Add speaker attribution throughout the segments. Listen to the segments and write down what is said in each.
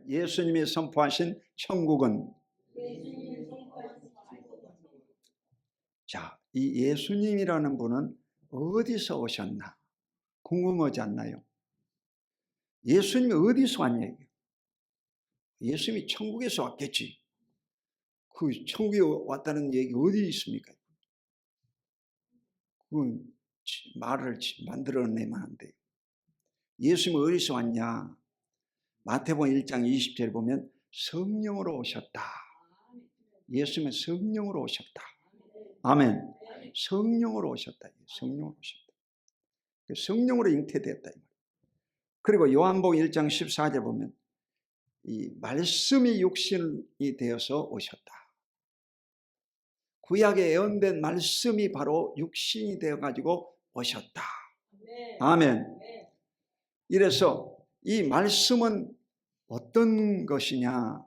Speaker 1: 예수님이 선포하신 천국은, 자, 이 예수님이라는 분은 어디서 오셨나 궁금하지 않나요? 예수님이 어디서 왔냐? 예수님이 천국에서 왔겠지. 그 천국에 왔다는 얘기 어디 있습니까? 그건 말을 만들어내면 안 돼요. 예수님이 어디서 왔냐? 마태복음 1장 20절에 보면 성령으로 오셨다. 예수님은 성령으로 오셨다. 아멘. 성령으로 오셨다. 성령으로 오셨다. 성령으로 잉태됐다. 그리고 요한복음 1장 14절에 보면 이 말씀이 육신이 되어서 오셨다. 구약에 예언된 말씀이 바로 육신이 되어가지고 오셨다. 아멘. 이래서 이 말씀은 어떤 것이냐?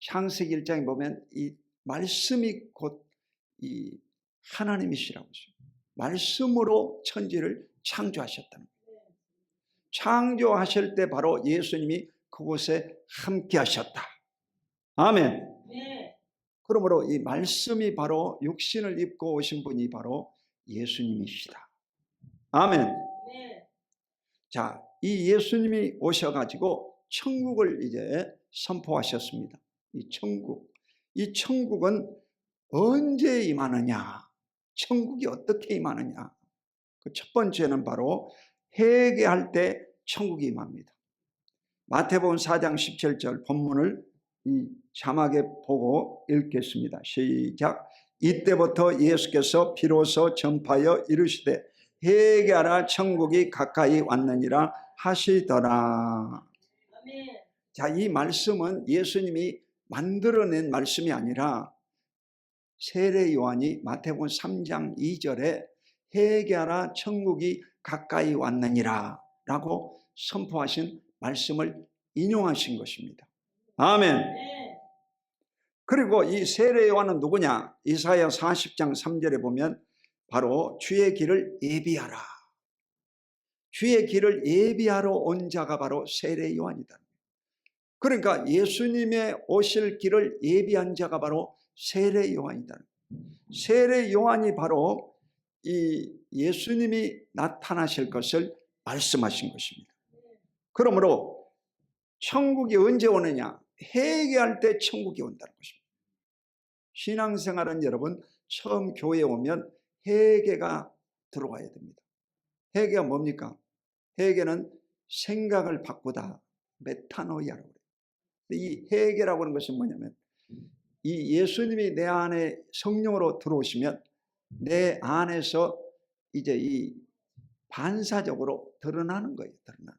Speaker 1: 창세기 1장에 보면 이 말씀이 곧 이 하나님이시라고 했어요. 말씀으로 천지를 창조하셨다는 거예요. 창조하실 때 바로 예수님이 그곳에 함께 하셨다. 아멘. 그러므로 이 말씀이 바로 육신을 입고 오신 분이 바로 예수님이시다. 아멘. 자, 이 예수님이 오셔가지고 천국을 이제 선포하셨습니다. 이 천국은 언제 임하느냐? 천국이 어떻게 임하느냐? 그 첫 번째는 바로 회개할 때 천국이 임합니다. 마태복음 4장 17절 본문을 이 자막에 보고 읽겠습니다. 시작. 이때부터 예수께서 비로소 전파하여 이르시되 회개하라 천국이 가까이 왔느니라 하시더라. 자, 이 말씀은 예수님이 만들어낸 말씀이 아니라 세례 요한이 마태복음 3장 2절에 회개하라 천국이 가까이 왔느니라 라고 선포하신 말씀을 인용하신 것입니다. 아멘. 그리고 이 세례 요한은 누구냐? 이사야 40장 3절에 보면 바로 주의 길을 예비하라. 주의 길을 예비하러 온 자가 바로 세례 요한이다. 그러니까 예수님의 오실 길을 예비한 자가 바로 세례 요한이다. 세례 요한이 바로 이 예수님이 나타나실 것을 말씀하신 것입니다. 그러므로 천국이 언제 오느냐? 회개할 때 천국이 온다는 것입니다. 신앙생활은 여러분 처음 교회에 오면 회개가 들어와야 됩니다. 회개가 뭡니까? 회개는 생각을 바꾸다. 메타노이아라고 해요. 이 회개라고 하는 것은 뭐냐면 이 예수님이 내 안에 성령으로 들어오시면 내 안에서 이제 이 반사적으로 드러나는 거예요. 드러나는 거예요.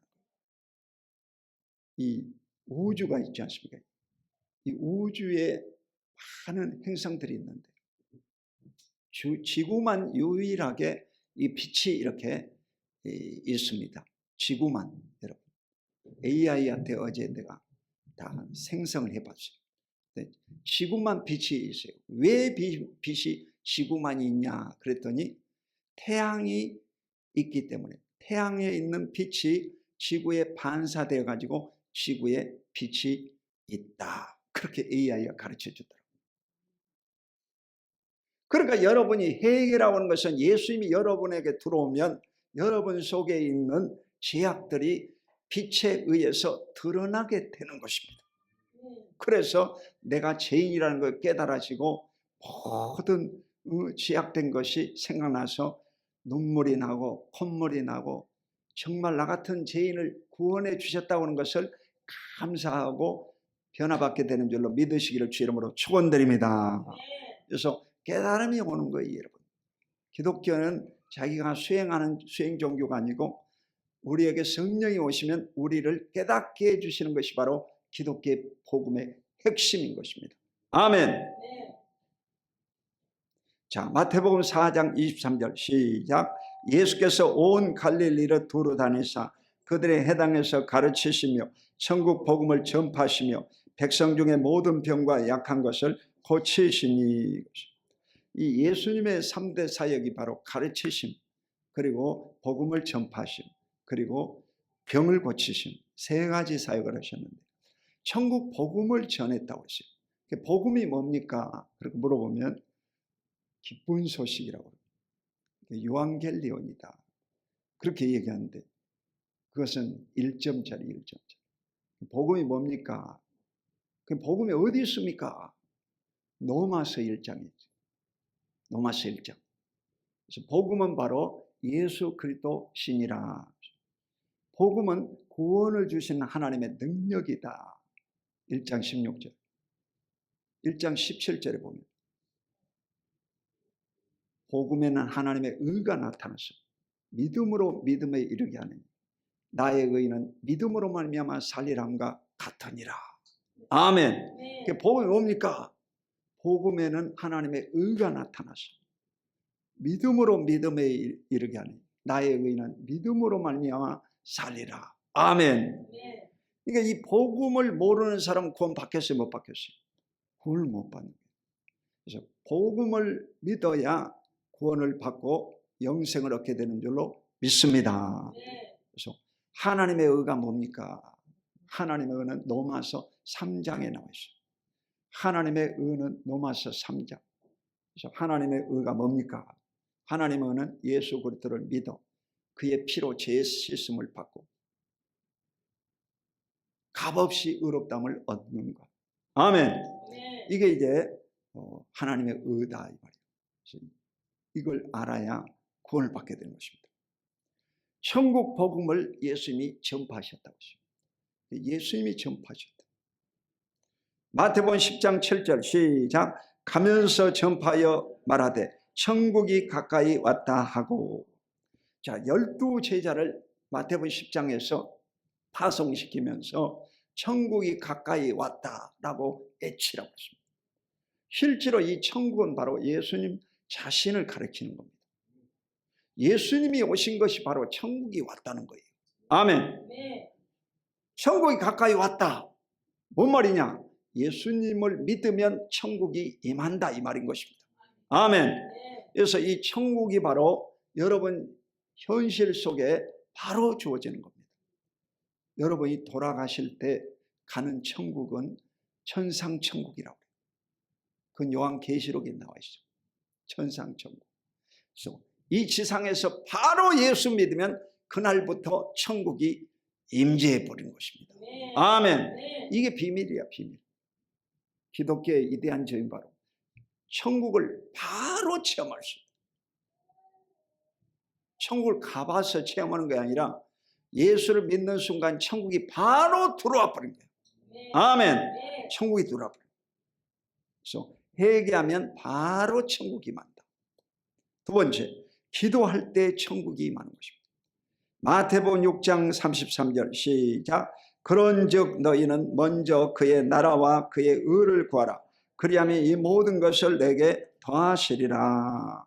Speaker 1: 이 우주가 있지 않습니까? 이 우주에 많은 행성들이 있는데 지구만 유일하게 이 빛이 이렇게 있습니다. 지구만. 여러분 AI한테 어제 내가 다 생성을 해봤어요. 지구만 빛이 있어요. 왜 빛이 지구만 있냐 그랬더니 태양이 있기 때문에 태양에 있는 빛이 지구에 반사되어 가지고 지구에 빛이 있다. 그렇게 AI가 가르쳐 주더라고요. 그러니까 여러분이 회개라고 하는 것은 예수님이 여러분에게 들어오면 여러분 속에 있는 죄악들이 빛에 의해서 드러나게 되는 것입니다. 그래서 내가 죄인이라는 걸 깨달아지고 모든 죄악된 것이 생각나서 눈물이 나고 콧물이 나고 정말 나 같은 죄인을 구원해 주셨다고 하는 것을 감사하고 변화받게 되는 줄로 믿으시기를 주 이름으로 축원드립니다. 그래서 깨달음이 오는 거예요. 여러분, 기독교는 자기가 수행하는 수행 종교가 아니고 우리에게 성령이 오시면 우리를 깨닫게 해주시는 것이 바로 기독교의 복음의 핵심인 것입니다. 아멘. 자, 마태복음 4장 23절 시작. 예수께서 온 갈릴리를 두루 다니사 그들의 해당에서 가르치시며 천국 복음을 전파하시며 백성 중에 모든 병과 약한 것을 고치시니. 이 예수님의 3대 사역이 바로 가르치심, 그리고 복음을 전파하심, 그리고 병을 고치심, 세 가지 사역을 하셨는데 천국 복음을 전했다고 했어요. 복음이 뭡니까? 그렇게 물어보면 기쁜 소식이라고 합니다. 유앙겔리온이다. 그렇게 얘기하는데 그것은 1점짜리 1점짜리. 복음이 뭡니까? 그 복음이 어디 있습니까? 로마서 1장이죠. 로마서 1장. 그래서 복음은 바로 예수 그리스도 신이라. 복음은 구원을 주시는 하나님의 능력이다. 1장 16절. 1장 17절에 보면 복음에는 하나님의 의가 나타났어. 믿음으로 믿음에 이르게 하느니 나의 의는 믿음으로 말미암아 살리람과 같으니라. 아멘. 네. 복음이 뭡니까? 복음에는 하나님의 의가 나타났어. 믿음으로 믿음에 이르게 하니 나의 의는 믿음으로 말미암아 살리라. 아멘. 네. 그러니까 이 복음을 모르는 사람은 구원 받겠어요, 못 받겠어요? 구원을 못 받는 거예요. 그래서 복음을 믿어야 구원을 받고 영생을 얻게 되는 줄로 믿습니다. 네. 그래서 하나님의 의가 뭡니까? 하나님의 의는 로마서 3장에 나와 있어요. 하나님의 의는 로마서 3장. 그래서 하나님의 의가 뭡니까? 하나님의 의는 예수 그리스도를 믿어 그의 피로 죄 씻음을 받고 값없이 의롭다함을 얻는 것. 아멘. 네. 이게 이제 하나님의 의다 이 말이에요. 이걸 알아야 구원을 받게 되는 것입니다. 천국 복음을 예수님이 전파하셨다고 했습니다. 예수님이 전파하셨다. 마태복음 10장 7절 시작. 가면서 전파하여 말하되 천국이 가까이 왔다 하고. 자, 12제자를 마태복음 10장에서 파송시키면서 천국이 가까이 왔다라고 외치라고 했습니다. 실제로 이 천국은 바로 예수님 자신을 가리키는 겁니다. 예수님이 오신 것이 바로 천국이 왔다는 거예요. 아멘. 네. 천국이 가까이 왔다. 뭔 말이냐? 예수님을 믿으면 천국이 임한다 이 말인 것입니다. 아멘. 네. 그래서 이 천국이 바로 여러분 현실 속에 바로 주어지는 겁니다. 여러분이 돌아가실 때 가는 천국은 천상천국이라고 해요. 그건 요한계시록에 나와 있어요. 천상천국. 그래서 이 지상에서 바로 예수 믿으면 그날부터 천국이 임재해 버리는 것입니다. 네. 아멘. 네. 이게 비밀이야, 비밀. 기독교의 이대한 점이 바로 천국을 바로 체험할 수 있다. 천국을 가봐서 체험하는 게 아니라 예수를 믿는 순간 천국이 바로 들어와 버린 거예요. 네. 아멘. 네. 천국이 들어와 버려요. 그래서 회개하면 바로 천국이 임한다. 두 번째, 기도할 때 천국이 임하는 것입니다. 마태복음 6장 33절 시작. 그런즉 너희는 먼저 그의 나라와 그의 의를 구하라. 그리하면 이 모든 것을 내게 더하시리라.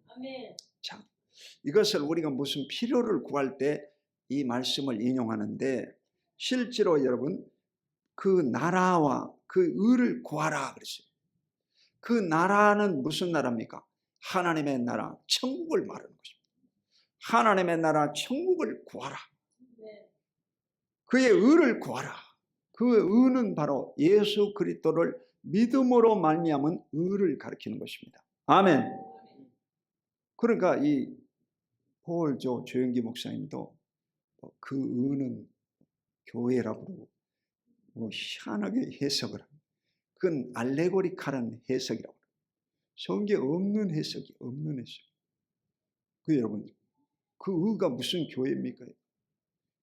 Speaker 1: 아멘. 자, 이것을 우리가 무슨 필요를 구할 때 이 말씀을 인용하는데 실제로 여러분 그 나라와 그 의를 구하라 그랬어요. 그 나라는 무슨 나라입니까? 하나님의 나라, 천국을 말하는 것입니다. 하나님의 나라, 천국을 구하라. 그의 의를 구하라. 그 의는 바로 예수 그리스도를 믿음으로 말미암은 의를 가리키는 것입니다. 아멘. 그러니까 이 폴조 조영기 목사님도 그 의는 교회라고 그러고 희한하게 해석을 합니다. 그건 알레고리칼한 해석이라고 그래요. 성경에 없는 해석이 없는 해석. 그 여러분 그 의가 무슨 교회입니까?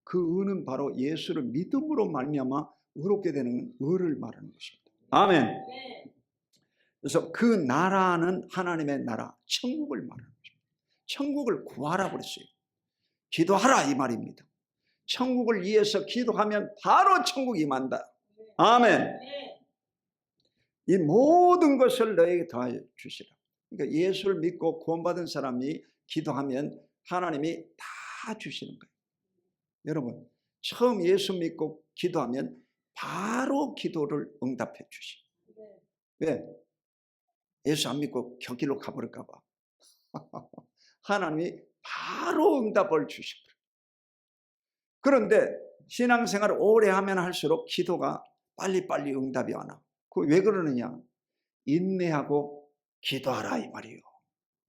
Speaker 1: 그 의는 바로 예수를 믿음으로 말미암아 의롭게 되는 의를 말하는 것입니다. 아멘. 그래서 그 나라는 하나님의 나라, 천국을 말하는 것입니다. 천국을 구하라 그랬어요. 기도하라 이 말입니다. 천국을 위해서 기도하면 바로 천국이 임한다. 아멘. 이 모든 것을 너에게 더하여 주시라. 그러니까 예수를 믿고 구원받은 사람이 기도하면 하나님이 다 주시는 거예요. 여러분 처음 예수 믿고 기도하면 바로 기도를 응답해 주시죠. 왜? 예수 안 믿고 격길로 가버릴까 봐. 하나님이 바로 응답을 주실 거예요. 그런데 신앙생활을 오래 하면 할수록 기도가 빨리빨리 응답이 안 와. 그 왜 그러느냐? 인내하고 기도하라 이 말이요.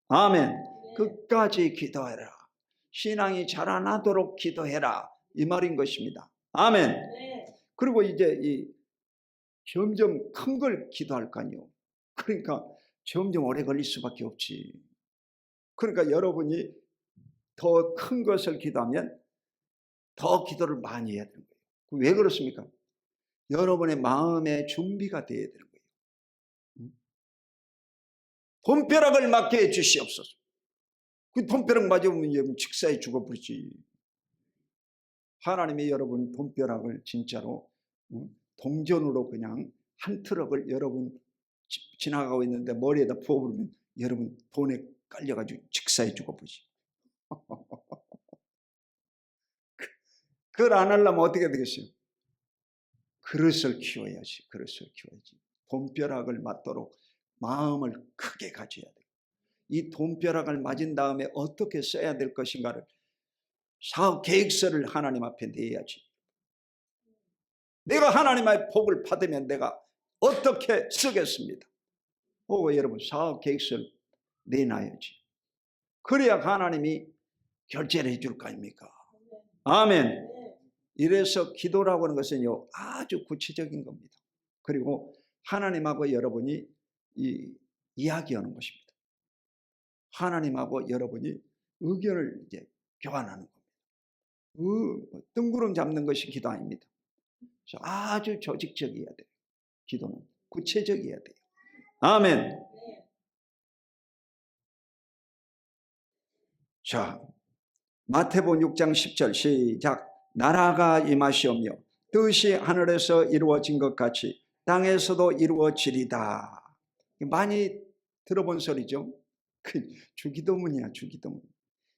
Speaker 1: 아멘. 끝까지 기도해라. 신앙이 자라나도록 기도해라 이 말인 것입니다. 아멘. 그리고 이제 점점 큰 걸 기도할 거 아니요. 그러니까 점점 오래 걸릴 수밖에 없지. 그러니까 여러분이 더 큰 것을 기도하면 더 기도를 많이 해야 되는 거예요. 왜 그렇습니까? 여러분의 마음의 준비가 되어야 되는 거예요. 돈벼락을 맞게 해 주시옵소서. 그 돈벼락 맞으면 여러분 직사에 죽어버리지. 하나님이 여러분 돈벼락을 진짜로 동전으로 그냥 한 트럭을 여러분 지나가고 있는데 머리에다 부어버리면 여러분 돈에 깔려가지고 직사에 죽어버리지. 그걸 안 하려면 어떻게 되겠어요? 그릇을 키워야지. 그릇을 키워야지. 돈벼락을 맞도록 마음을 크게 가져야 돼요. 이 돈벼락을 맞은 다음에 어떻게 써야 될 것인가를 사업 계획서를 하나님 앞에 내야지. 내가 하나님의 복을 받으면 내가 어떻게 쓰겠습니다. 여러분 사업 계획서를 내놔야지. 그래야 하나님이 결제를 해줄 거 아닙니까? 아멘. 이래서 기도라고 하는 것은요 아주 구체적인 겁니다. 그리고 하나님하고 여러분이 이야기하는 것입니다. 하나님하고 여러분이 의견을 이제 교환하는 겁니다. 뜬구름 잡는 것이 기도 아닙니다. 그래서 아주 조직적이어야 돼요. 기도는 구체적이어야 돼요. 아멘. 자, 마태복음 6장 10절 시작. 나라가 임하시오며 뜻이 하늘에서 이루어진 것 같이 땅에서도 이루어지리다. 많이 들어본 소리죠. 주기도문이야. 주기도문.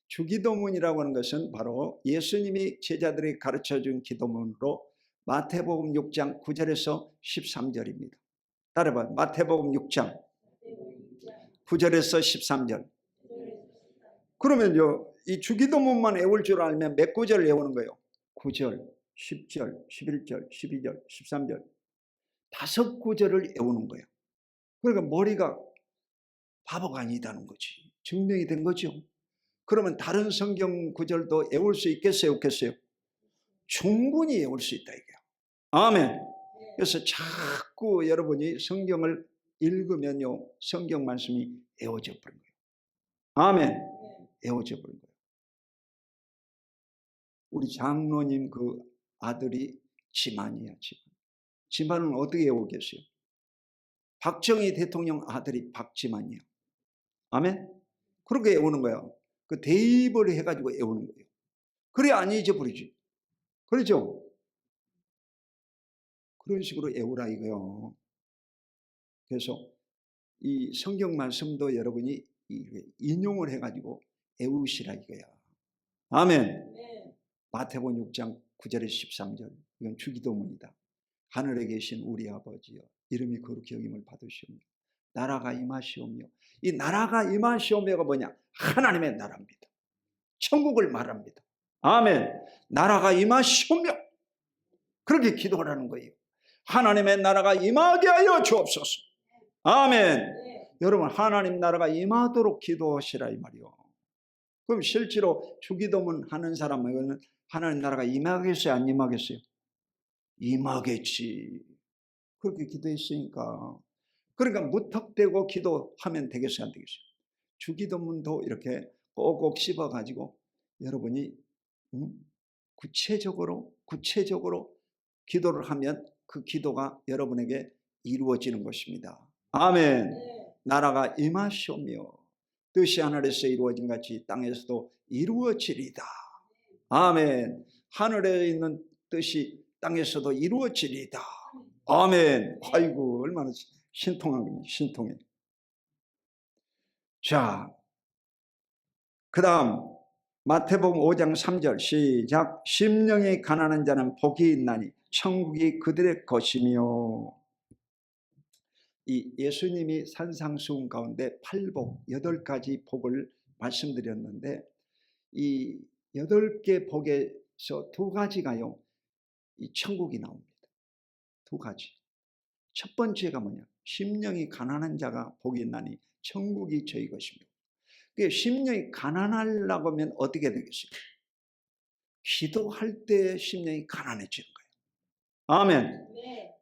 Speaker 1: 주기도문이라고 하는 것은 바로 예수님이 제자들이 가르쳐준 기도문으로 마태복음 6장 9절에서 13절입니다. 따라봐요. 마태복음 6장 9절에서 13절. 그러면요 이 주기도문만 외울 줄 알면 몇 구절을 외우는 거예요? 9절, 10절, 11절, 12절, 13절 5구절을 외우는 거예요. 그러니까 머리가 바보가 아니다는 거지. 증명이 된 거죠. 그러면 다른 성경 구절도 외울 수 있겠어요? 없겠어요? 충분히 외울 수 있다 이게요. 아멘. 그래서 자꾸 여러분이 성경을 읽으면요 성경 말씀이 외워져 버린 거예요. 아멘. 외워져 버린 거예요. 우리 장로님 그 아들이 지만이야. 지만은 어떻게 외우겠어요? 박정희 대통령 아들이 박지만이야. 아멘. 그렇게 외우는 거예요. 그 대입을 해가지고 외우는 거예요. 그래 안 잊어버리지. 그렇죠? 그런 식으로 외우라 이거요. 그래서 이 성경 말씀도 여러분이 인용을 해가지고 외우시라 이거야. 아멘. 마태복음 6장 9절에서 13절 이건 주기도문이다. 하늘에 계신 우리 아버지여 이름이 거룩히 여김을 받으시오며 나라가 임하시오며. 이 나라가 임하시오며가 뭐냐? 하나님의 나라입니다. 천국을 말합니다. 아멘. 나라가 임하시오며 그렇게 기도하라는 거예요. 하나님의 나라가 임하게 하여 주옵소서. 아멘. 여러분 하나님 나라가 임하도록 기도하시라 이 말이요. 그럼 실제로 주기도문 하는 사람에게는 하나님 나라가 임하겠어요? 안 임하겠어요? 임하겠지. 그렇게 기도했으니까. 그러니까 무턱대고 기도하면 되겠어요? 안 되겠어요? 주기도문도 이렇게 꼭꼭 씹어가지고 여러분이 구체적으로 기도를 하면 그 기도가 여러분에게 이루어지는 것입니다. 아멘. 나라가 임하시오며 뜻이 하늘에서 이루어진 같이 땅에서도 이루어지리다. 아멘. 하늘에 있는 뜻이 땅에서도 이루어지리다. 아멘. 아이고 얼마나 신통한 겁니다. 신통해. 자, 그 다음 마태복음 5장 3절 시작. 심령이 가난한 자는 복이 있나니 천국이 그들의 것이며. 이 예수님이 산상수훈 가운데 8복 8가지 복을 말씀드렸는데 이 8개 복에서 2가지가요 이 천국이 나옵니다. 두 가지. 첫 번째가 뭐냐? 심령이 가난한 자가 복이 있나니 천국이 저희 것입니다. 심령이 가난하려고 하면 어떻게 되겠습니까? 기도할 때 심령이 가난해지는 거예요. 아멘.
Speaker 2: 네.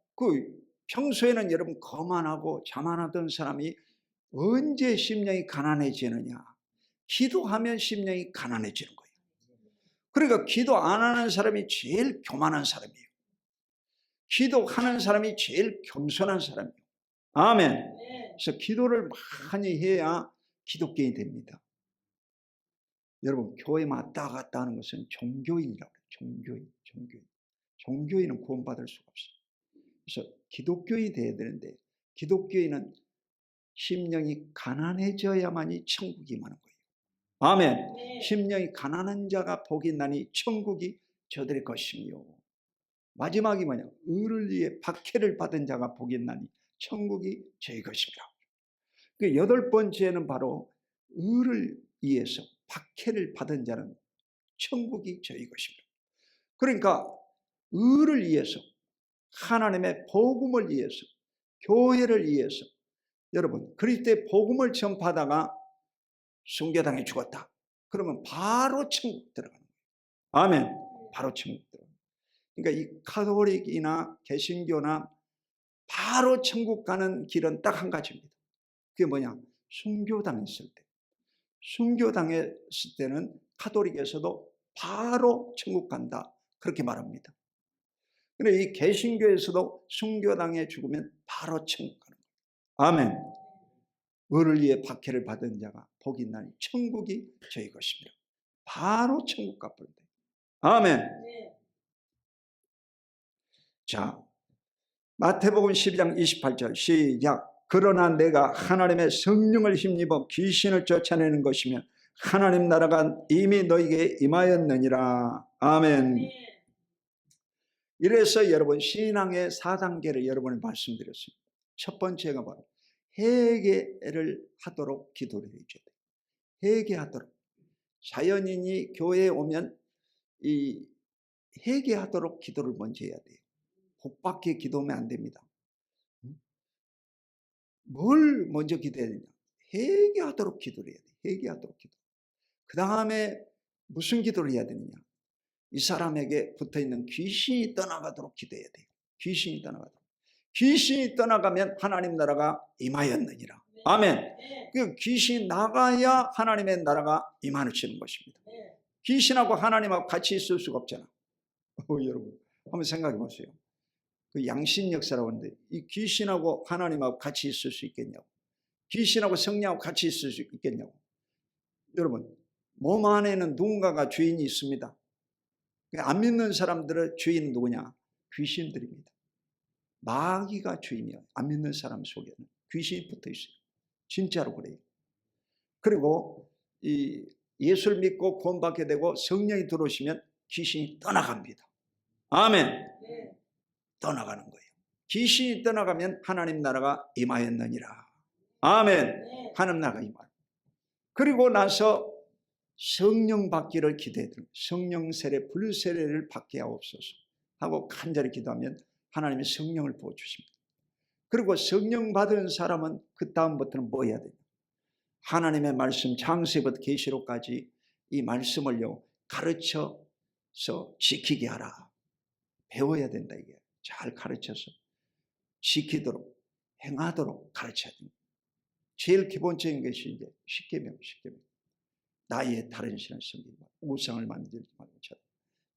Speaker 1: 평소에는 여러분 거만하고 자만하던 사람이 언제 심령이 가난해지느냐? 기도하면 심령이 가난해지는 거예요. 그러니까 기도 안 하는 사람이 제일 교만한 사람이에요. 기도하는 사람이 제일 겸손한 사람이에요. 아멘.
Speaker 2: 네.
Speaker 1: 그래서 기도를 많이 해야 기독교인이 됩니다. 여러분, 교회 왔다 갔다 하는 것은 종교인이라고 해요. 종교인은 구원받을 수가 없어요. 그래서 기독교인이 돼야 되는데, 기독교인은 심령이 가난해져야만이 천국이 임하는 거예요. 아멘.
Speaker 2: 네.
Speaker 1: 심령이 가난한 자가 복이 있나니 천국이 저들의 것이며, 마지막이 뭐냐? 의를 위해 박해를 받은 자가 복이 있나니 천국이 저희 것이며. 여덟 번째는 바로 의를 위해서 박해를 받은 자는 천국이 저희 것입니다. 그러니까 의를 위해서, 하나님의 복음을 위해서, 교회를 위해서, 여러분 그리스도의 복음을 전파하다가 순교당해 죽었다. 그러면 바로 천국 들어가는 거예요. 아멘. 바로 천국 들어가는 거예요. 그러니까 이 가톨릭이나 개신교나 바로 천국 가는 길은 딱 한 가지입니다. 그게 뭐냐? 순교당했을 때. 순교당했을 때는 가톨릭에서도 바로 천국 간다, 그렇게 말합니다. 그런데 이 개신교에서도 순교당해 죽으면 바로 천국 가는 거예요. 아멘. 의를 위해 박해를 받은 자가 복이 있나니 천국이 저희 것입니다. 바로 천국 가버린다. 아멘. 자, 마태복음 12장 28절 시작. 그러나 내가 하나님의 성령을 힘입어 귀신을 쫓아내는 것이면 하나님 나라가 이미 너에게 임하였느니라. 아멘. 이래서 여러분 신앙의 4단계를 여러분에 말씀드렸습니다. 첫 번째가 바로 회개를 하도록 기도를 해줘야 돼요. 회개하도록. 자연인이 교회에 오면 이 회개하도록 기도를 먼저 해야 돼요. 복받게 기도하면 안 됩니다. 뭘 먼저 기도해야 되냐? 회개하도록 기도를 해야 돼요. 회개하도록 기도. 그 다음에 무슨 기도를 해야 되느냐? 이 사람에게 붙어있는 귀신이 떠나가도록 기도해야 돼요. 귀신이 떠나가도록. 귀신이 떠나가면 하나님 나라가 임하였느니라. 아멘. 그 귀신이 나가야 하나님의 나라가 임하는 것입니다. 귀신하고 하나님하고 같이 있을 수가 없잖아. 여러분 한번 생각해 보세요. 그 양신 역사라고 하는데 이 귀신하고 하나님하고 같이 있을 수 있겠냐고. 귀신하고 성령하고 같이 있을 수 있겠냐고. 여러분 몸 안에는 누군가가 주인이 있습니다. 안 믿는 사람들의 주인은 누구냐? 귀신들입니다. 마귀가 주인이에요. 안 믿는 사람 속에는 귀신이 붙어 있어요. 진짜로 그래요. 그리고 이 예수를 믿고 구원받게 되고 성령이 들어오시면 귀신이 떠나갑니다. 아멘. 떠나가는 거예요. 귀신이 떠나가면 하나님 나라가 임하였느니라. 아멘. 하나님 나라가 임하여. 그리고 나서 성령 받기를 기도해야 됩니다. 성령 세례, 불세례를 받게 하옵소서 하고 간절히 기도하면 하나님이 성령을 부어주십니다. 그리고 성령 받은 사람은 그 다음부터는 뭐 해야 돼요? 하나님의 말씀 창세부터 계시록까지 이 말씀을요 가르쳐서 지키게 하라. 배워야 된다. 이게 잘 가르쳐서 지키도록 행하도록 가르쳐야 됩니다. 제일 기본적인 것이 이제 십계명. 나의 다른 신을 섬기지 말고 우상을 만들지 말고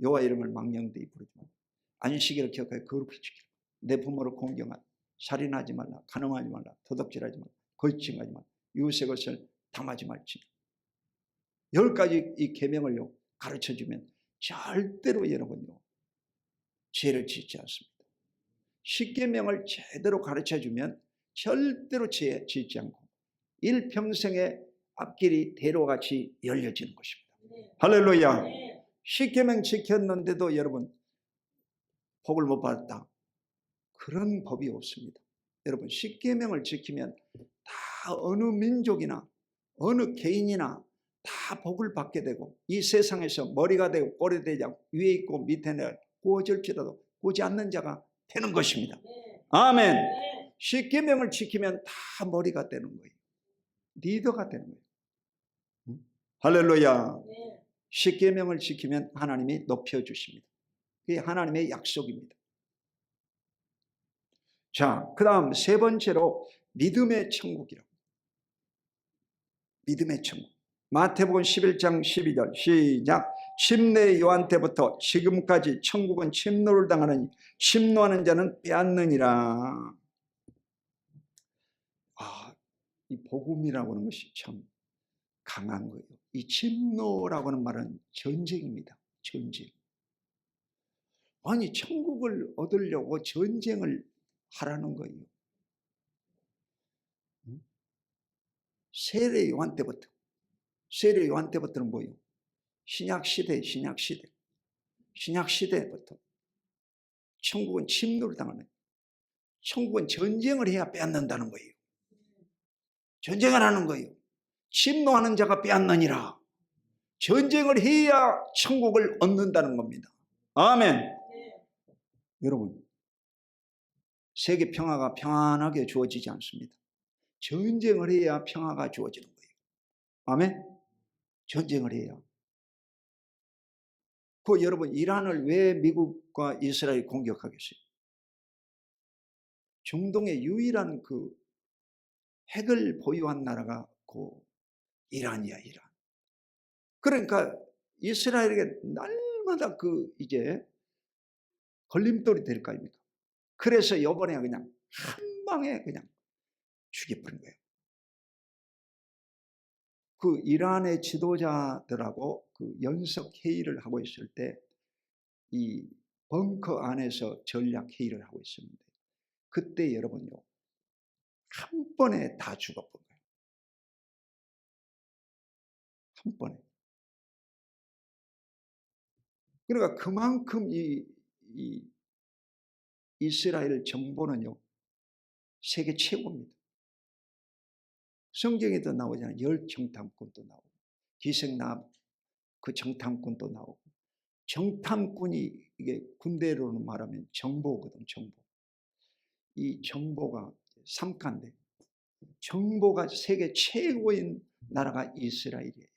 Speaker 1: 여호와 이름을 망령되이 부르지 말고 안식일을 기억하여 거룩히 지키라. 내 부모를 공경하라. 살인하지 말라. 간음하지 말라. 도둑질하지 말라. 거짓증하지 말라. 이웃의 것을 탐하지 말지. 10가지 이 계명을요 가르쳐주면 절대로 여러분요 죄를 짓지 않습니다. 십계명을 제대로 가르쳐주면 절대로 죄 짓지 않고 일평생의 앞길이 대로같이 열려지는 것입니다. 할렐루야. 십계명 지켰는데도 여러분 복을 못 받았다. 그런 법이 없습니다. 여러분 십계명을 지키면 다 어느 민족이나 어느 개인이나 다 복을 받게 되고 이 세상에서 머리가 되고 꼬리 되지 않고 위에 있고 밑에 내가 구워질지라도 구지 않는 자가 되는 것입니다. 아멘. 10계명을 지키면 다 머리가 되는 거예요. 리더가 되는 거예요. 할렐루야. 10계명을 지키면 하나님이 높여주십니다. 그게 하나님의 약속입니다. 자, 그 다음 세 번째로 믿음의 천국이라고. 믿음의 천국. 마태복음 11장 12절 시작. 침례 요한 때부터 지금까지 천국은 침노를 당하느니 침노하는 자는 빼앗느니라. 이 복음이라고 하는 것이 참 강한 거예요. 이 침노라고 하는 말은 전쟁입니다. 전쟁. 아니 천국을 얻으려고 전쟁을 하라는 거예요. 세례 요한 때부터. 세례 요한 때부터는 뭐예요? 신약시대. 신약시대부터 천국은 침노를 당하는, 천국은 전쟁을 해야 빼앗는다는 거예요. 전쟁을 하는 거예요. 침노하는 자가 빼앗느니라. 전쟁을 해야 천국을 얻는다는 겁니다. 아멘. 여러분, 세계 평화가 평안하게 주어지지 않습니다. 전쟁을 해야 평화가 주어지는 거예요. 아멘. 전쟁을 해야. 그 여러분, 이란을 왜 미국과 이스라엘이 공격하겠어요? 중동의 유일한 그 핵을 보유한 나라가 그 이란이야, 이란. 그러니까 이스라엘에게 날마다 그 이제 걸림돌이 될 거 아닙니까? 그래서 이번에 그냥 한 방에 그냥 죽여버린 거예요. 그 이란의 지도자들하고 그 연석 회의를 하고 있을 때 이 벙커 안에서 전략 회의를 하고 있었는데 그때 여러분요 한 번에 다 죽어본 거예요. 한 번에. 그러니까 그만큼 이 이스라엘 정보는요 세계 최고입니다. 성경에도 나오잖아요. 열 정탐꾼도 나오고 기생남 그 정탐꾼도 나오고. 정탐꾼이 이게 군대로는 말하면 정보거든. 정보. 이 정보가 삼가인데 정보가 세계 최고인 나라가 이스라엘이에요.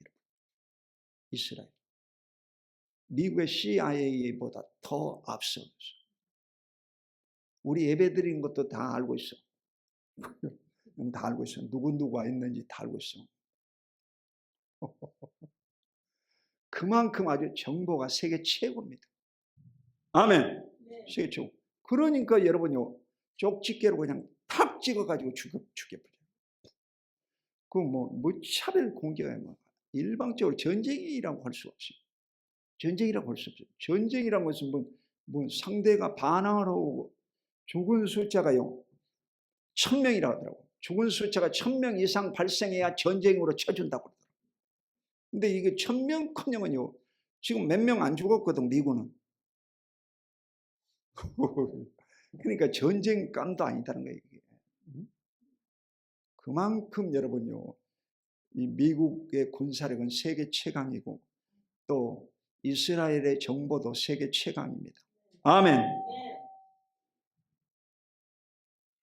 Speaker 1: 이스라엘. 미국의 CIA보다 더 앞서. 우리 예배드리는 것도 다 알고 있어. 다 알고 있어. 누구누구가 있는지 다 알고 있어. 그만큼 아주 정보가 세계 최고입니다. 아멘. 네. 세계 최고. 그러니까 여러분요 쪽집게로 그냥 탁 찍어가지고 죽여버려요. 그 뭐 무차별 공격에 뭐 일방적으로 전쟁이라고 할 수 없어요. 전쟁이라고 할 수 없어요. 전쟁이라는 것은 뭐 상대가 반항을 하고 죽은 숫자가요 1000명이라고 하더라고요. 죽은 숫자가 1000명 이상 발생해야 전쟁으로 쳐준다고 그러더라고요. 근데 이게 1000명커녕은요 지금 몇 명 안 죽었거든 미군은. 그러니까 전쟁감도 아니다는 거예요. 이게. 그만큼 여러분요 이 미국의 군사력은 세계 최강이고 또 이스라엘의 정보도 세계 최강입니다. 아멘.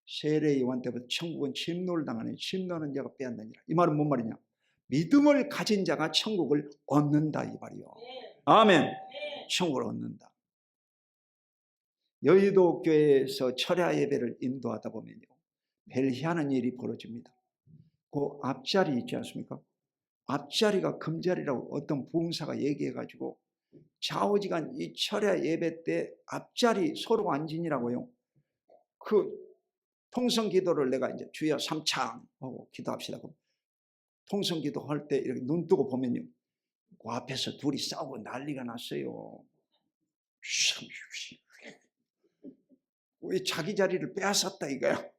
Speaker 1: 세례 요한 때부터 천국은 침노를 당하니 침노하는 자가 빼앗느니라. 이 말은 뭔 말이냐? 믿음을 가진 자가 천국을 얻는다 이 말이요. 아멘. 천국을 얻는다. 여의도 교회에서 철야 예배를 인도하다 보면요 별 희한한 일이 벌어집니다. 그 앞자리 있지 않습니까? 앞자리가 금자리라고 어떤 부흥사가 얘기해가지고 좌우지간 이 철야 예배 때 앞자리 서로 앉으니라고요. 그 통성 기도를 내가 이제 주여 삼창 하고 기도합시다. 통성 기도 할 때 이렇게 눈 뜨고 보면요. 그 앞에서 둘이 싸우고 난리가 났어요. 왜 자기 자리를 빼앗았다 이거야.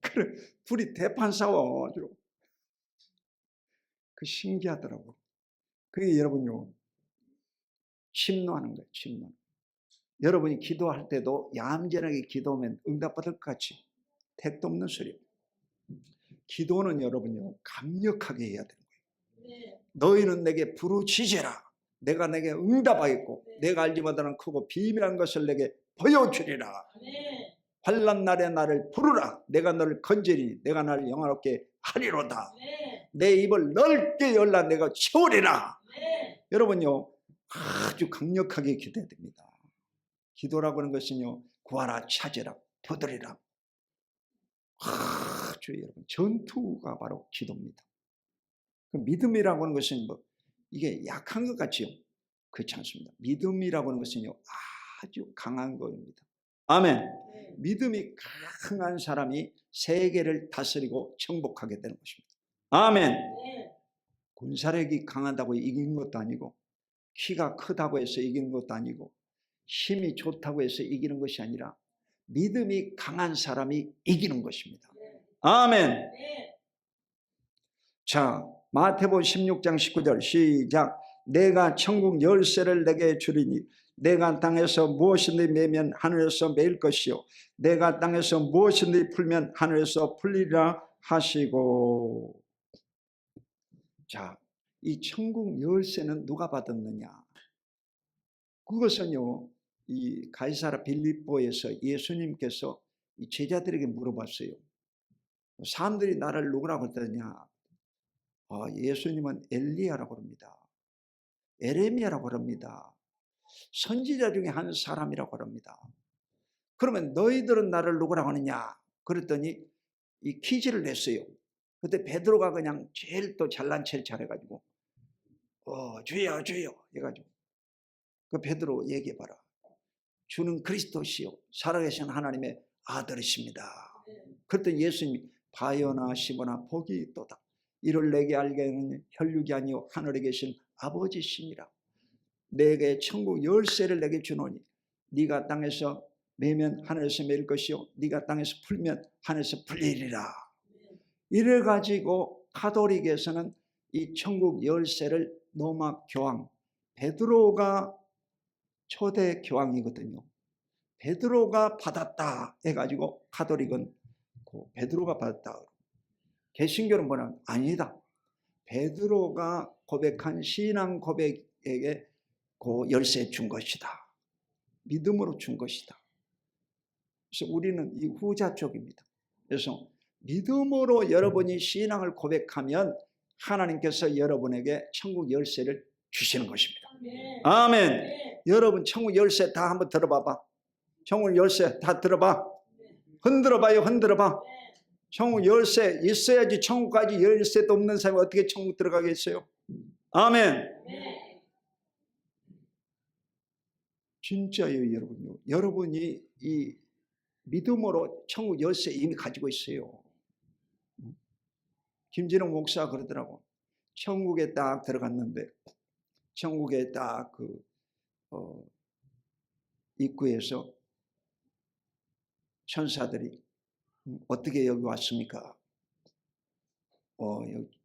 Speaker 1: 그래, 둘이 대판 싸워가지고. 그 신기하더라고. 그게 여러분요. 침노하는 거예요. 침노. 여러분이 기도할 때도 얌전하게 기도하면 응답받을 것 같이 택도 없는 소리. 기도는 여러분요 강력하게 해야 되는 거예요. 너희는 내게 부르짖으라. 내가 내게 응답하겠고 내가 알지 못하는 크고 비밀한 것을 내게 보여주리라. 환난 날에 나를 부르라. 내가 너를 건지리. 내가 나를 영화롭게 하리로다. 내 입을 넓게 열라. 내가 채우리라. 여러분요, 아주 강력하게 기도해야 됩니다. 기도라고 하는 것은요, 구하라, 찾으라, 붙들으라. 아주 여러분, 전투가 바로 기도입니다. 그 믿음이라고 하는 것은 뭐 이게 약한 것 같지요? 그렇지 않습니다. 믿음이라고 하는 것은요, 아주 강한 겁니다. 아멘. 믿음이 강한 사람이 세계를 다스리고 정복하게 되는 것입니다. 아멘. 군사력이 강하다고 이기는 것도 아니고, 키가 크다고 해서 이기는 것도 아니고, 힘이 좋다고 해서 이기는 것이 아니라 믿음이 강한 사람이 이기는 것입니다. 아멘. 자, 마태복음 16장 19절 시작. 내가 천국 열쇠를 내게 주리니 내가 땅에서 무엇이든지 매면 하늘에서 매일 것이요 내가 땅에서 무엇이든지 풀면 하늘에서 풀리리라 하시고. 자, 이 천국 열쇠는 누가 받았느냐? 그것은요, 이 가이사랴 빌립보에서 예수님께서 이 제자들에게 물어봤어요. 사람들이 나를 누구라고 했더냐? 예수님은 엘리야라고 합니다. 에레미야라고 합니다. 선지자 중에 한 사람이라고 합니다. 그러면 너희들은 나를 누구라고 하느냐? 그랬더니 이 퀴즈를 냈어요. 그때 베드로가 그냥 제일 또 잘난 체를 잘해가지고 주여 주여 해가지고, 그 베드로 얘기해봐라. 주는 그리스도시요 살아계신 하나님의 아들이십니다. 그랬더니 예수님이 바요나 시보나 복이 있도다. 이를 내게 알게 하는 혈육이 아니요 하늘에 계신 아버지시니라. 내게 천국 열쇠를 내게 주노니 네가 땅에서 매면 하늘에서 매일 것이요 네가 땅에서 풀면 하늘에서 풀리리라. 이래가지고 가톨릭에서는 이 천국 열쇠를 로마 교황 베드로가 초대 교황이거든요. 베드로가 받았다 해가지고 가톨릭은 베드로가 받았다. 개신교는 뭐냐? 아니다. 베드로가 고백한 신앙 고백에게 그 열쇠 준 것이다. 믿음으로 준 것이다. 그래서 우리는 이 후자 쪽입니다. 그래서 믿음으로 여러분이 신앙을 고백하면 하나님께서 여러분에게 천국 열쇠를 주시는 것입니다. 아멘. 여러분 천국 열쇠 다 한번 들어봐봐. 천국 열쇠 다 들어봐. 흔들어봐요. 흔들어봐. 천국 열쇠 있어야지. 천국까지 열쇠도 없는 사람이 어떻게 천국 들어가겠어요? 아멘. 진짜예요, 여러분요. 여러분이 이 믿음으로 천국 열쇠 이미 가지고 있어요. 김진웅 목사 그러더라고. 천국에 딱 들어갔는데, 천국에 딱 입구에서 천사들이 어떻게 여기 왔습니까? 여기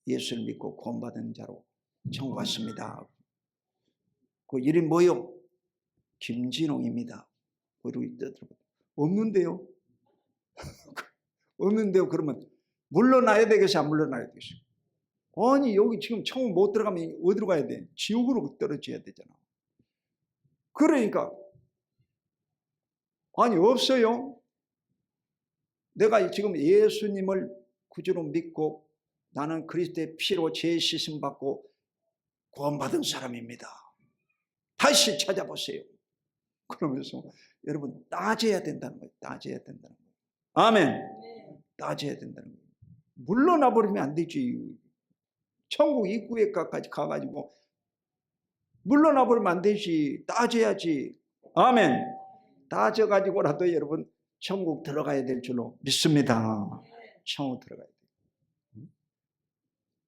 Speaker 1: 예수를 믿고 구원받은 자로 천국 왔습니다. 그 이름 뭐요? 김진홍입니다. 그리고 없는데요? 없는데요? 그러면 물러나야 되겠어요? 안 물러나야 되겠어요? 아니 여기 지금 천국 못 들어가면 어디로 가야 돼? 지옥으로 떨어져야 되잖아. 그러니까 아니 없어요. 내가 지금 예수님을 구주로 믿고 나는 그리스도의 피로 죄 씻음 받고 구원받은 사람입니다. 다시 찾아보세요. 그러면서 여러분 따져야 된다는 거예요. 따져야 된다는 거예요. 아멘. 따져야 된다는 거예요. 물러나 버리면 안 되지. 천국 입구에까지 가가지고 물러나 버리면 안 되지. 따져야지. 아멘. 따져가지고라도 여러분 천국 들어가야 될 줄로 믿습니다. 천국 들어가야 돼요.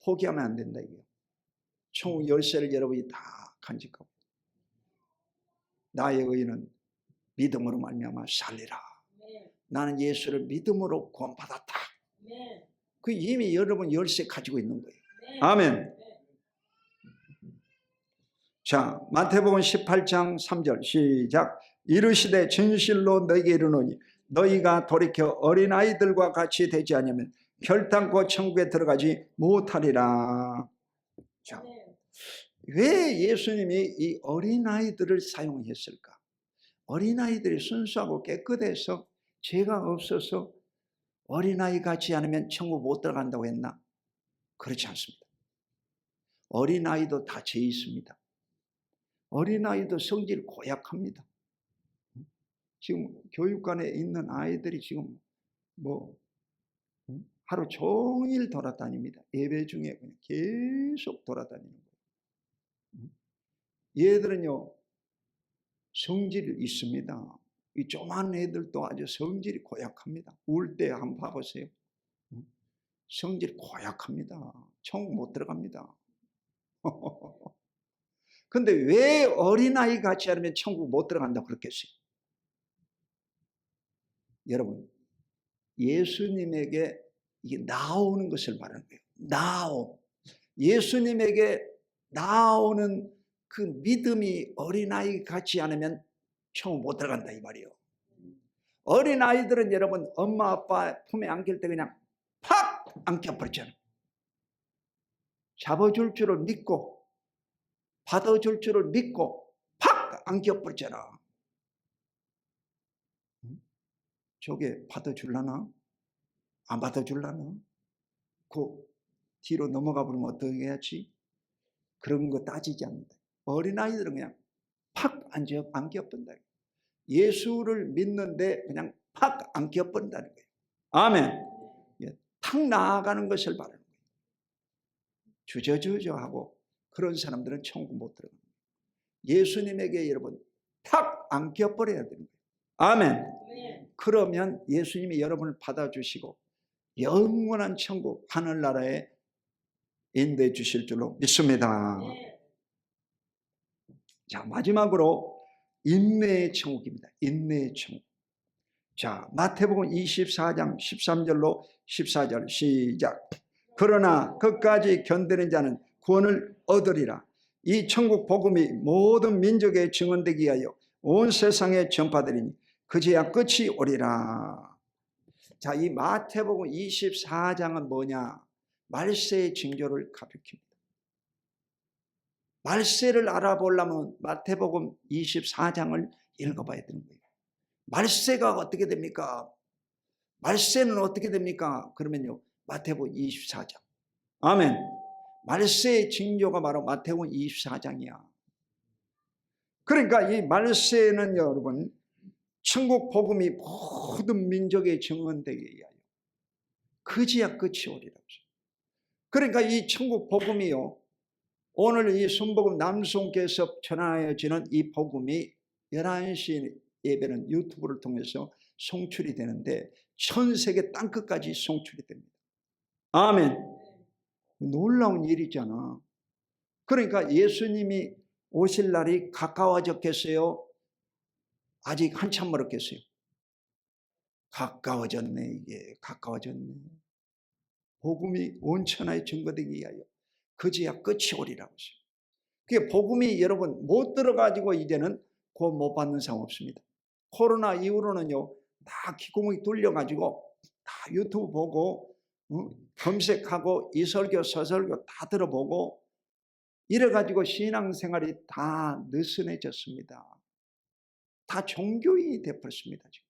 Speaker 1: 포기하면 안 된다 이게요. 천국 열쇠를 여러분이 다 간직하고 나의 의는 믿음으로 말미암아 살리라. 나는 예수를 믿음으로 구원받았다. 그 이미 여러분 열쇠 가지고 있는 거예요. 아멘. 자, 마태복음 18장 3절 시작. 이르시되 진실로 너희에게 이르노니 너희가 돌이켜 어린아이들과 같이 되지 않으면 결단코 천국에 들어가지 못하리라. 자, 왜 예수님이 이 어린아이들을 사용했을까? 어린아이들이 순수하고 깨끗해서 죄가 없어서 어린아이 같지 않으면 천국 못 들어간다고 했나? 그렇지 않습니다. 어린아이도 다 죄 있습니다. 어린아이도 성질 고약합니다. 지금 교육관에 있는 아이들이 지금 하루 종일 돌아다닙니다. 예배 중에 그냥 계속 돌아다니는 거예요. 얘들은요, 성질이 있습니다. 이 조그만 애들도 아주 성질이 고약합니다. 울 때 한번 봐보세요. 성질이 고약합니다. 천국 못 들어갑니다. 근데 왜 어린아이 같지 않으면 천국 못 들어간다고 그랬겠어요? 여러분, 예수님에게 이게 나오는 것을 말하는 거예요. 예수님에게 나오는 그 믿음이 어린아이 같지 않으면 천국 못 들어간다 이 말이에요. 어린아이들은 여러분 엄마 아빠 품에 안길 때 그냥 팍 안겨버리잖아요. 잡아줄 줄을 믿고 받아줄 줄을 믿고 팍 안겨버리잖아. 저게 받아줄라나? 안 받아줄라나? 그 뒤로 넘어가 버리면 어떻게 해야지? 그런 거 따지지 않는다. 어린아이들은 그냥 팍 안겨버린다. 예수를 믿는데 그냥 팍 안겨버린다는 거예요. 아멘. 탁 나아가는 것을 바라는 거예요. 주저주저하고 그런 사람들은 천국 못 들어갑니다. 예수님에게 여러분 탁 안겨버려야 되는 거예요. 아멘. 그러면 예수님이 여러분을 받아주시고 영원한 천국 하늘나라에 인도해 주실 줄로 믿습니다. 자, 마지막으로 인내의 천국입니다. 인내의 천국. 자, 마태복음 24장 13절로 14절 시작. 그러나 끝까지 견디는 자는 구원을 얻으리라. 이 천국 복음이 모든 민족에 증언되기 위하여 온 세상에 전파되리니 그제야 끝이 오리라. 자, 이 마태복음 24장은 뭐냐? 말세의 징조를 가리킵니다. 말세를 알아보려면 마태복음 24장을 읽어봐야 되는 거예요. 말세가 어떻게 됩니까? 말세는 어떻게 됩니까? 그러면요, 마태복음 24장. 아멘. 말세의 징조가 바로 마태복음 24장이야. 그러니까 이 말세는 여러분 천국 복음이 모든 민족에 증언되게 위하여 그제야 끝이 오리라. 그러니까 이 천국 복음이요, 오늘 이 순복음 남송께서 전하여지는 이 복음이 11시 예배는 유튜브를 통해서 송출이 되는데 전 세계 땅끝까지 송출이 됩니다. 아멘. 놀라운 일이잖아. 그러니까 예수님이 오실 날이 가까워졌겠어요? 아직 한참 멀었겠어요? 가까워졌네. 이게 가까워졌네. 복음이 온 천하에 증거되기 위하여 그제야 끝이 오리라고 했어요. 그게 복음이 여러분 못 들어가지고 이제는 구원 못 받는 상황 없습니다. 코로나 이후로는요, 다 귓구멍이 뚫려가지고 다 유튜브 보고 검색하고 이 설교 저 설교 다 들어보고 이래가지고 신앙생활이 다 느슨해졌습니다. 다 종교인이 되어버렸습니다. 지금.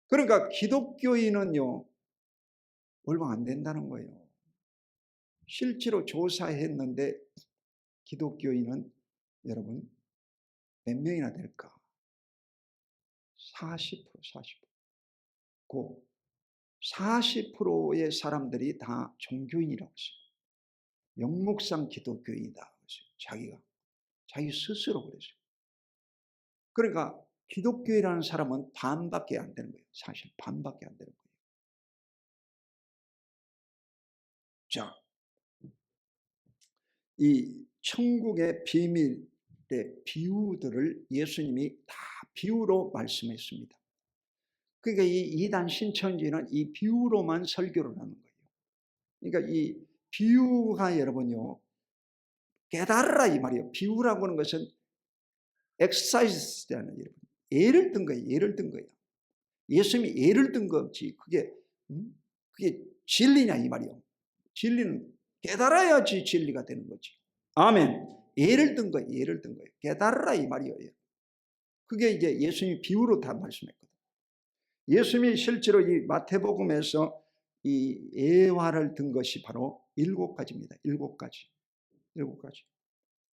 Speaker 1: 그러니까 기독교인은요 얼마 안 된다는 거예요. 실제로 조사했는데 기독교인은 여러분 몇 명이나 될까? 40%. 그 40%의 사람들이 다 종교인이라고 했어요. 영목상 기독교인이다. 자기 스스로 그랬어요. 그러니까 기독교인이라는 사람은 반밖에 안 되는 거예요. 사실 반밖에 안 되는 거예요. 자, 이 천국의 비밀의 비유들을 예수님이 다 비유로 말씀했습니다. 그러니까 이 이단 신천지는 이 비유로만 설교를 하는 거예요. 그러니까 이 비유가 여러분요, 깨달으라 이 말이에요. 비유라고 하는 것은 엑사이즈잖아요. 여러분. 예를 든 거예요. 예를 든 거예요. 예수님이 예를 든 거지. 그게 진리냐 이 말이에요. 진리는 깨달아야지 진리가 되는 거지. 아멘. 예를 든 거예요. 예를 든 거예요. 깨달으라 이 말이에요. 그게 이제 예수님이 비유로 다 말씀했거든요. 예수님이 실제로 이 마태복음에서 이 예화를 든 것이 바로 7가지입니다. 7가지. 7가지.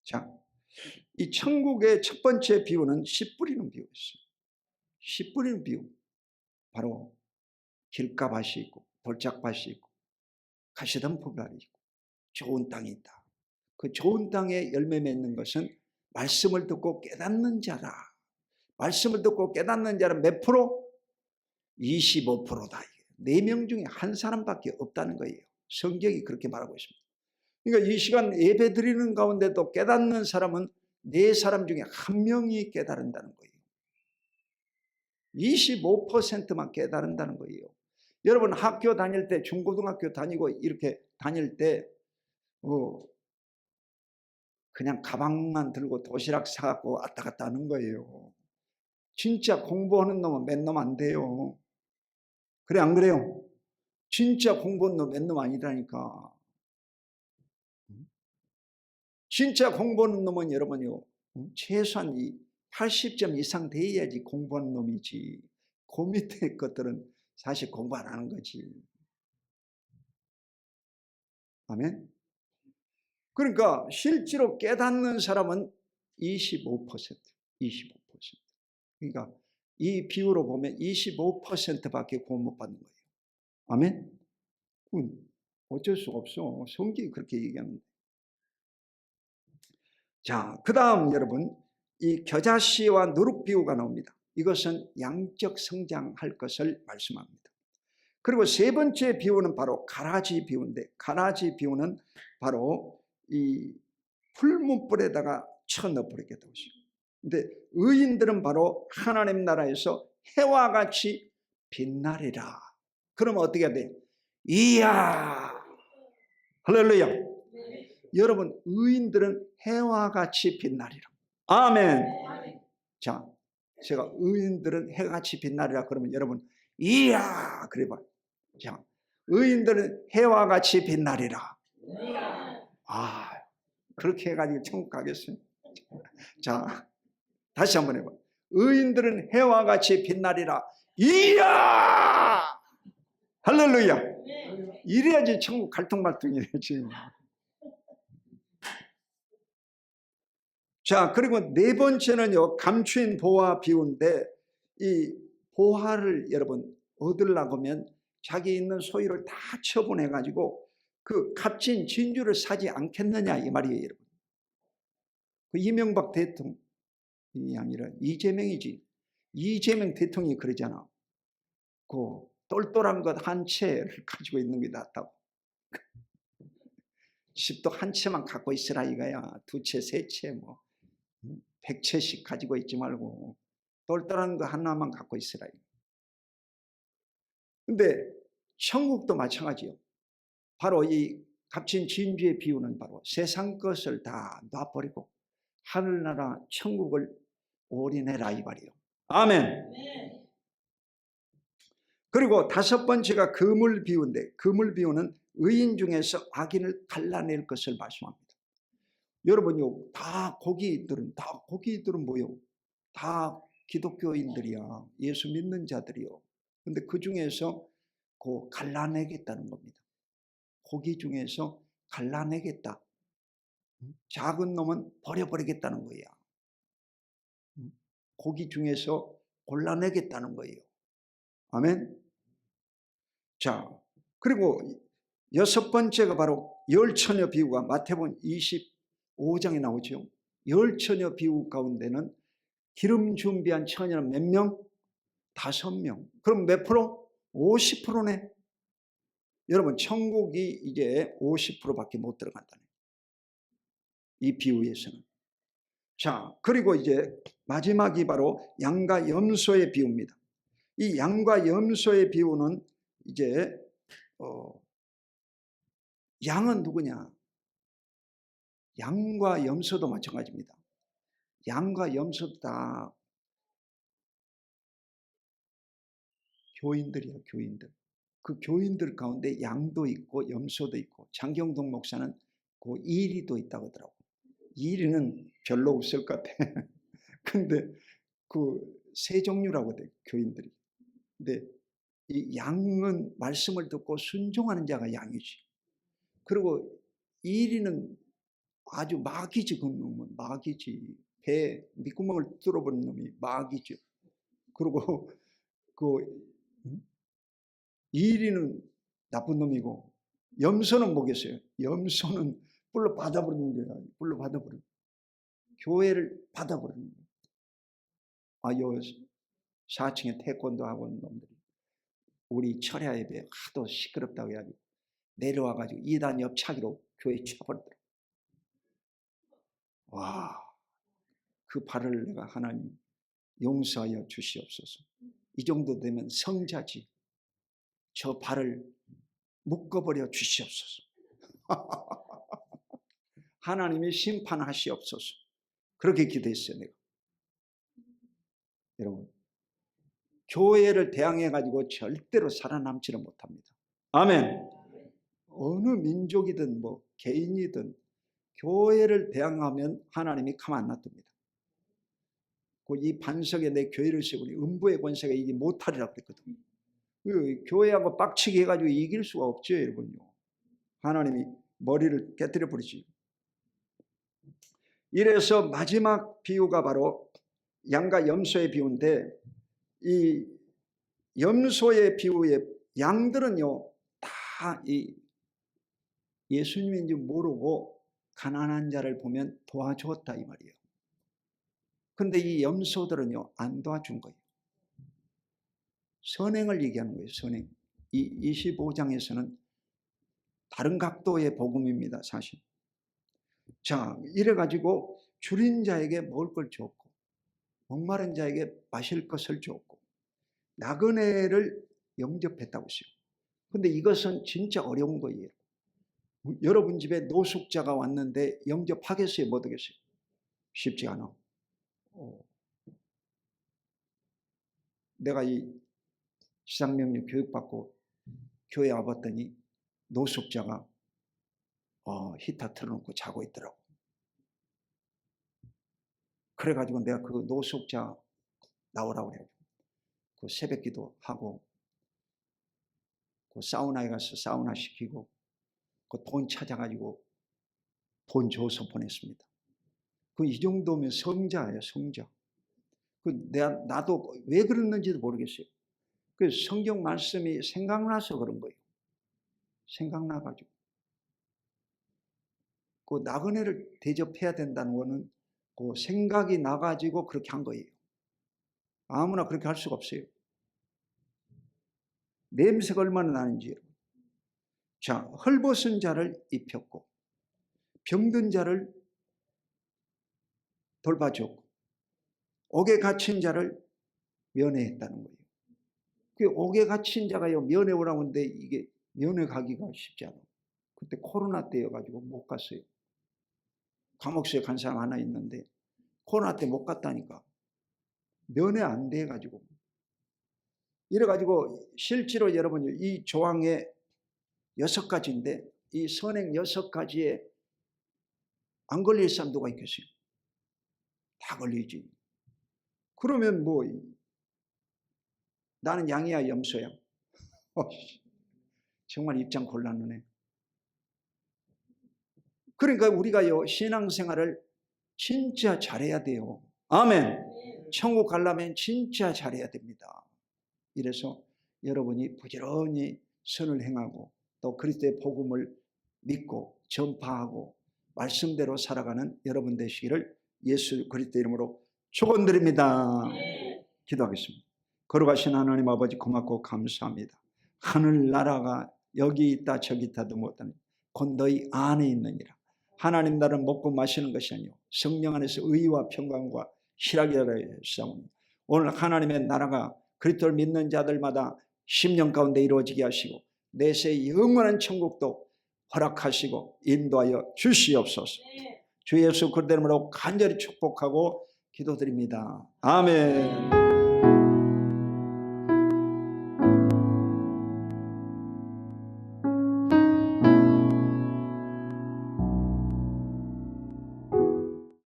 Speaker 1: 자, 이 천국의 첫 번째 비유는 씨 뿌리는 비유였어요. 씨 뿌리는 비유. 바로 길가밭이 있고 돌짝밭이 있고 가시덤불알이 있고 좋은 땅이 있다. 그 좋은 땅에 열매 맺는 것은 말씀을 듣고 깨닫는 자라. 말씀을 듣고 깨닫는 자는 몇 프로? 25%다. 4명 중에 한 사람밖에 없다는 거예요. 성경이 그렇게 말하고 있습니다. 그러니까 이 시간 예배 드리는 가운데도 깨닫는 사람은 4사람 중에 1명이 깨달은다는 거예요. 25%만 깨달은다는 거예요. 여러분 학교 다닐 때, 중고등학교 다니고 이렇게 다닐 때 그냥 가방만 들고 도시락 사갖고 왔다 갔다 하는 거예요. 진짜 공부하는 놈은 몇 놈 안 돼요. 그래 안 그래요? 진짜 공부하는 놈 몇 놈 아니라니까. 진짜 공부하는 놈은 여러분요, 최소한 80점 이상 돼야지 공부하는 놈이지. 그 밑에 것들은 사실 공부 안 하는 거지. 아멘? 그러니까 실제로 깨닫는 사람은 25%. 그러니까 이 비유로 보면 25%밖에 구원 못 받는 거예요. 아멘? 어쩔 수 없어. 성경이 그렇게 얘기하는데. 자, 그 다음 여러분, 이 겨자씨와 누룩 비유가 나옵니다. 이것은 양적 성장할 것을 말씀합니다. 그리고 세 번째 비유는 바로 가라지 비유인데, 가라지 비유는 바로 이 풀무불에다가 쳐넣어버리게 되었어요. 근데 의인들은 바로 하나님 나라에서 해와 같이 빛나리라. 그러면 어떻게 해야 돼요? 이야, 할렐루야. 여러분 의인들은 해와 같이 빛나리라. 아멘. 자, 제가 의인들은 해같이 빛나리라 그러면 여러분 이야 그래 봐요. 자, 의인들은 해와 같이 빛나리라. 아, 그렇게 해가지고 천국 가겠어요? 자, 다시 한번 해봐. 의인들은 해와 같이 빛나리라. 이야, 할렐루야. 이래야지 천국 갈통말통이래지. 자, 그리고 네 번째는요, 감추인 보화 비유인데, 이 보화를 여러분 얻으려고 하면 자기 있는 소유를 다 처분해가지고 그 값진 진주를 사지 않겠느냐 이 말이에요, 여러분. 그 이명박 대통령이 아니라 이재명이지. 이재명 대통령이 그러잖아. 그 똘똘한 것 한 채를 가지고 있는 게 낫다고. 집도 한 채만 갖고 있으라 이거야. 2채, 3채 뭐 100채씩 가지고 있지 말고 똘똘한 거 하나만 갖고 있으라. 근데 천국도 마찬가지요. 바로 이 값진 진주의 비유는 바로 세상 것을 다 놔버리고 하늘나라 천국을 올인해라 이 말이에요. 아멘. 그리고 다섯 번째가 그물 비유인데, 그물 비유는 의인 중에서 악인을 갈라낼 것을 말씀합니다. 여러분요, 다 고기들은 뭐요? 다 기독교인들이야. 예수 믿는 자들이요. 근데 그 중에서 그 갈라내겠다는 겁니다. 고기 중에서 갈라내겠다. 작은 놈은 버려버리겠다는 거야. 고기 중에서 골라내겠다는 거예요. 아멘. 자, 그리고 여섯 번째가 바로 열처녀 비유가 마태복음 25장에 나오죠. 열처녀 비유 가운데는 기름 준비한 처녀는 몇 명? 5명. 그럼 몇 프로? 50%네. 여러분 천국이 이제 50%밖에 못 들어간다네. 이 비유에서는. 자, 그리고 이제 마지막이 바로 양과 염소의 비유입니다. 이 양과 염소의 비유는 이제 양은 누구냐? 양과 염소도 마찬가지입니다. 양과 염소도 다 교인들이에요. 교인들. 그 교인들 가운데 양도 있고 염소도 있고, 장경동 목사는 그 이리도 있다고 하더라고요. 일위는 별로 없을 것 같아. 근데 그 세 종류라고 돼, 교인들이. 근데 이 양은 말씀을 듣고 순종하는 자가 양이지. 그리고 일위는 아주 마귀지. 그 놈은 마귀지. 배 밑구멍을 뚫어버린 놈이 마귀죠. 그리고 그 일위는 나쁜 놈이고, 염소는 뭐겠어요? 염소는 불로 받아버리는 거야. 불로 받아버리는, 교회를 받아버리는 거야. 요 4층에 태권도 학원 놈들이 우리 철야 예배 하도 시끄럽다고 해가지고 내려와가지고 2단 옆차기로 교회 쳐버리더라. 와, 그 발을 내가 하나님 용서하여 주시옵소서. 이 정도 되면 성자지. 저 발을 묶어버려 주시옵소서. 하나님이 심판하시옵소서. 그렇게 기도했어요, 내가. 여러분, 교회를 대항해가지고 절대로 살아남지는 못합니다. 아멘. 어느 민족이든 뭐 개인이든 교회를 대항하면 하나님이 가만 안 놔둡니다. 이 반석에 내 교회를 세우니 음부의 권세가 이기 못하리라고 그랬거든요. 교회하고 빡치게 해가지고 이길 수가 없죠, 여러분요. 하나님이 머리를 깨뜨려 버리지. 이래서 마지막 비유가 바로 양과 염소의 비유인데, 이 염소의 비유에 양들은요 다 이 예수님인지 모르고 가난한 자를 보면 도와줬다 이 말이에요. 그런데 이 염소들은요 안 도와준 거예요. 선행을 얘기하는 거예요. 선행. 이 25장에서는 다른 각도의 복음입니다, 사실. 자, 이래가지고 줄인 자에게 먹을 걸 줬고, 목마른 자에게 마실 것을 줬고, 나그네를 영접했다고 했어요. 근데 이것은 진짜 어려운 거예요. 여러분 집에 노숙자가 왔는데 영접하겠어요? 못 하겠어요? 쉽지 않아. 내가 이 시상명령 교육받고 교회 와봤더니 노숙자가 히터 틀어놓고 자고 있더라고. 그래가지고 내가 그 노숙자 나오라고 그래요. 그 새벽기도 하고, 그 사우나에 가서 사우나 시키고, 그 돈 찾아가지고 돈 줘서 보냈습니다. 이 정도면 성자예요, 성자. 나도 왜 그랬는지도 모르겠어요. 성경 말씀이 생각나서 그런 거예요. 생각나가지고. 나그네를 대접해야 된다는 거는 생각이 나가지고 그렇게 한 거예요. 아무나 그렇게 할 수가 없어요. 냄새가 얼마나 나는지. 자, 헐벗은 자를 입혔고, 병든 자를 돌봐줬고, 옥에 갇힌 자를 면회했다는 거예요. 옥에 갇힌 자가요 면회 오라고 하는데 이게 면회 가기가 쉽지 않아요. 그때 코로나 때여가지고 못 갔어요. 감옥소에 간 사람 하나 있는데 코로나 때 못 갔다니까. 면회 안 돼가지고. 이래가지고 실제로 여러분 이 조항에 6가지인데 이 선행 6가지에 안 걸릴 사람 누가 있겠어요? 다 걸리지. 그러면 뭐 나는 양이야 염소야? 정말 입장 곤란하네. 그러니까 우리가요 신앙생활을 진짜 잘해야 돼요. 아멘. 천국 가려면 진짜 잘해야 됩니다. 이래서 여러분이 부지런히 선을 행하고 또 그리스도의 복음을 믿고 전파하고 말씀대로 살아가는 여러분 되시기를 예수 그리스도 이름으로 축원드립니다. 기도하겠습니다. 거룩하신 하나님 아버지 고맙고 감사합니다. 하늘나라가 여기 있다 저기 있다도 못하는 곧 너희 안에 있느니라. 하나님 나라는 먹고 마시는 것이 아니요 성령 안에서 의와 평강과 희락이라 했사오니 오늘 하나님의 나라가 그리스도를 믿는 자들마다 심령 가운데 이루어지게 하시고 내세의 영원한 천국도 허락하시고 인도하여 주시옵소서. 주 예수 그리스도 이름으로 간절히 축복하고 기도드립니다. 아멘.